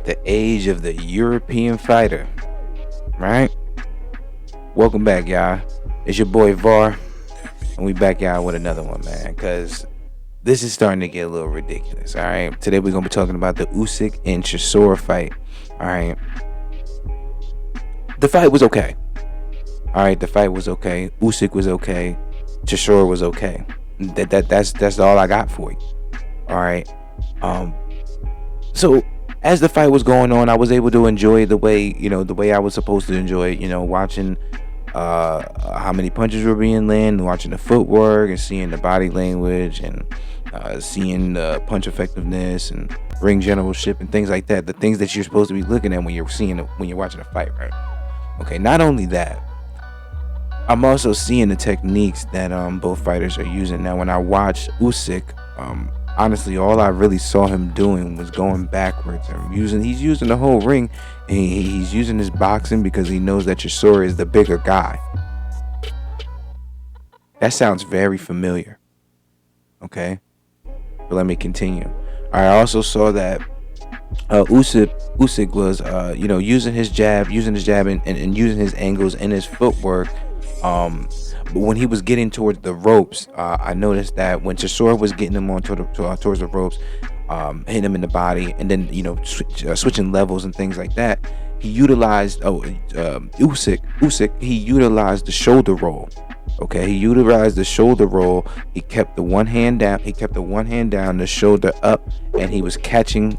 The age of the European fighter, right? Welcome back, y'all. It's your boy Var, and we back y'all with another one, man, because this is starting to get a little ridiculous, all right? Today we're going to be talking about the Usyk and Chisora fight, all right? The fight was okay, all right? The fight was okay. Usyk was okay. Chisora was okay. That's all I got for you, all right? So as the fight was going on, I was able to enjoy the way I was supposed to enjoy it, watching how many punches were being landed, watching the footwork and seeing the body language and seeing the punch effectiveness and ring generalship and things like that. The things that you're supposed to be looking at when you're watching a fight, right? Okay, not only that, I'm also seeing the techniques that both fighters are using. Now, when I watched Usyk, honestly, all I really saw him doing was going backwards and he's using the whole ring, and he's using his boxing because he knows that Chisora is the bigger guy. That sounds very familiar. Okay, but let me continue. I also saw that Usyk was using his jab and using his angles and his footwork. But when he was getting towards the ropes, I noticed that when Chisora was getting him on towards the ropes, hitting him in the body, and then switching levels and things like that, he utilized Usyk. He utilized the shoulder roll. Okay, he utilized the shoulder roll. He kept the one hand down. The shoulder up, and he was catching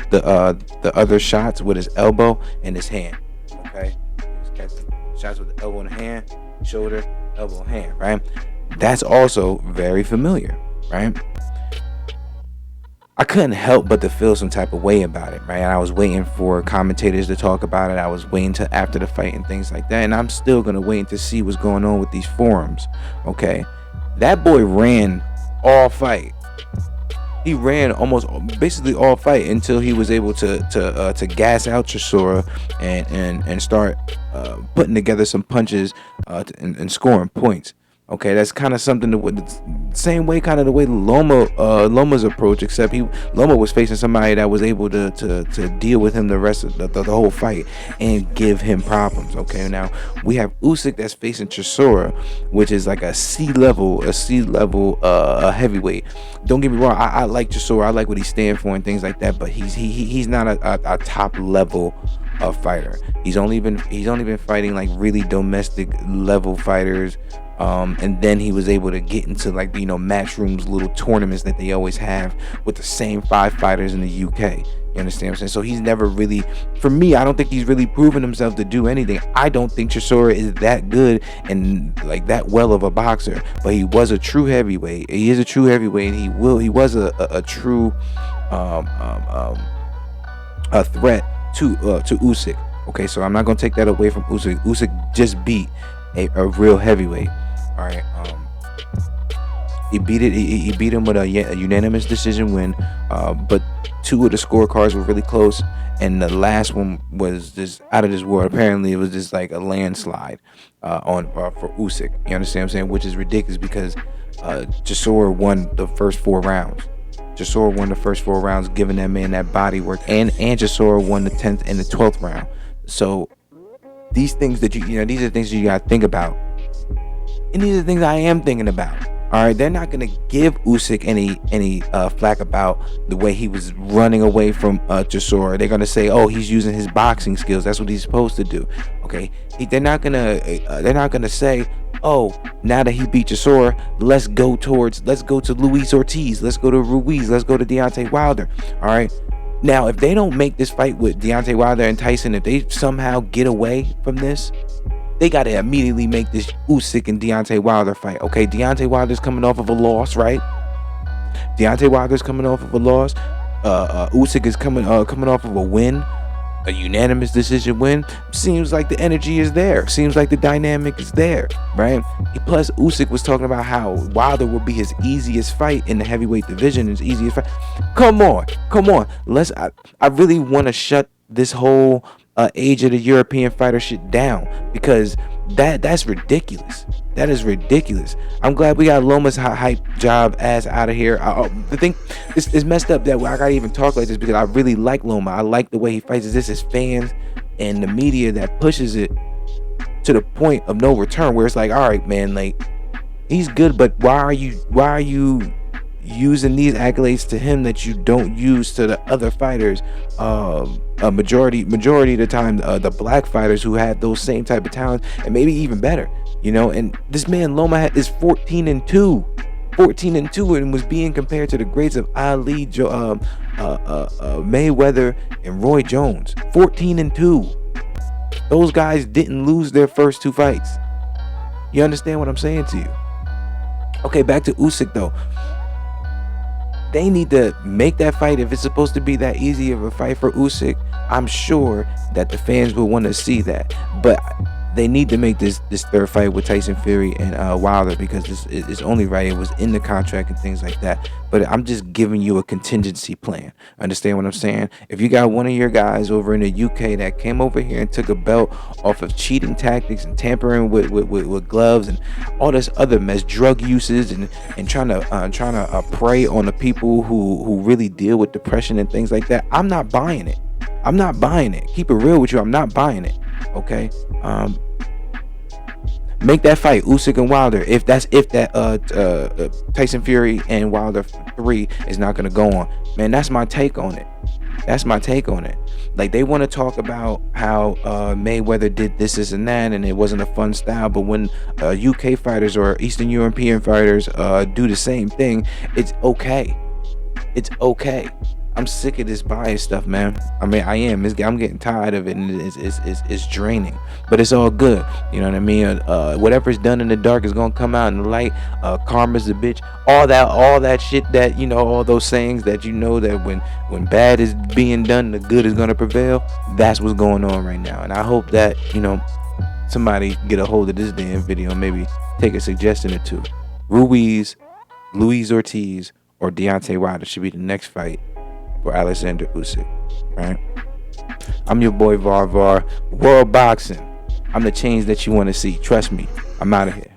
the other shots with his elbow and his hand. Okay, he was catching shots with the elbow and the hand, shoulder, elbow, hand, right? That's also very familiar, right? I couldn't help but to feel some type of way about it, right? And I was waiting for commentators to talk about it. I was waiting to after the fight and things like that, and I'm still gonna wait to see what's going on with these forums. Okay, that boy ran all fight. He ran almost basically all fight until he was able to gas out Chisora and start putting together some punches and scoring points. Okay, that's kind of something the same way, kind of the way Loma's approach, except Loma was facing somebody that was able to deal with him the rest of the whole fight and give him problems. Okay, now we have Usyk that's facing Chisora, which is like a C level heavyweight. Don't get me wrong, I like Chisora, I like what he stands for and things like that, but he's not a top level fighter. He's only been fighting like really domestic level fighters. And then he was able to get into Matchrooms, little tournaments that they always have with the same 5 fighters in the UK. You understand what I'm saying? So he's never really, for me, I don't think he's really proven himself to do anything. I don't think Chisora is that good and like that well of a boxer, but he was a true heavyweight. He is a true heavyweight, and he was a true a threat to Usyk. Okay, so I'm not gonna take that away from Usyk. Usyk just beat a real heavyweight. All right, he beat him with a unanimous decision win, but 2 of the scorecards were really close, and the last one was just out of this world. Apparently, it was just like a landslide for Usyk. You understand what I'm saying? Which is ridiculous because Chisora won the first 4 rounds. Chisora won the first 4 rounds, giving that man that body work, and Chisora won the 10th and the 12th round. So these things that these are the things you gotta think about. And these are the things I am thinking about. All right, they're not gonna give Usyk any flack about the way he was running away from Chisora. They're gonna say, oh, he's using his boxing skills. That's what he's supposed to do. Okay, they're not gonna say, oh, now that he beat Chisora, let's go to Luis Ortiz, let's go to Ruiz, let's go to Deontay Wilder. All right. Now, if they don't make this fight with Deontay Wilder and Tyson, if they somehow get away from this, they got to immediately make this Usyk and Deontay Wilder fight. Okay, Deontay Wilder's coming off of a loss, right? Usyk is coming off of a win, a unanimous decision win. Seems like the energy is there. Seems like the dynamic is there, right? Plus, Usyk was talking about how Wilder will be his easiest fight in the heavyweight division. His easiest fight. Come on. I really want to shut this whole age of the European fighter shit down, because that's ridiculous. That is ridiculous. I'm glad we got Loma's hype job ass out of here. The thing is messed up that I gotta even talk like this because I really like Loma. I like the way he fights. This is fans and the media that pushes it to the point of no return, where it's like, all right, man, like he's good, but why are you using these accolades to him that you don't use to the other fighters? A majority of the time, the black fighters who had those same type of talents and maybe even better, you know. And this man Loma is 14-2, 14-2, and was being compared to the greats of Ali, Mayweather, and Roy Jones. 14-2. Those guys didn't lose their first two fights. You understand what I'm saying to you? Okay, back to Usyk though. They need to make that fight. If it's supposed to be that easy of a fight for Usyk, I'm sure that the fans will want to see that. But they need to make this third fight with Tyson Fury and Wilder, because it's only right. It was in the contract and things like that. But I'm just giving you a contingency plan. Understand what I'm saying? If you got one of your guys over in the UK that came over here and took a belt off of cheating tactics and tampering with gloves and all this other mess, drug uses, and trying to prey on the people who really deal with depression and things like that, I'm not buying it. I'm not buying it. Keep it real with you. I'm not buying it. Okay. Make that fight Usyk and Wilder. If that Tyson Fury and Wilder 3 is not gonna go on, man, that's my take on it. That's my take on it. Like, they want to talk about how Mayweather did this and that, and it wasn't a fun style. But when UK fighters or Eastern European fighters do the same thing, it's okay. It's okay. I'm sick of this bias stuff, man. I mean, I am. I'm getting tired of it, and it's draining. But it's all good. You know what I mean? Whatever's done in the dark is gonna come out in the light. Karma's a bitch. All that shit that, you know, all those sayings that, you know, that when bad is being done, the good is gonna prevail. That's what's going on right now. And I hope that, you know, somebody get a hold of this damn video and maybe take a suggestion or two. Luis Ortiz or Deontay Wilder should be the next fight for Alexander Usyk, right? I'm your boy Var. World Boxing. I'm the change that you want to see. Trust me. I'm out of here.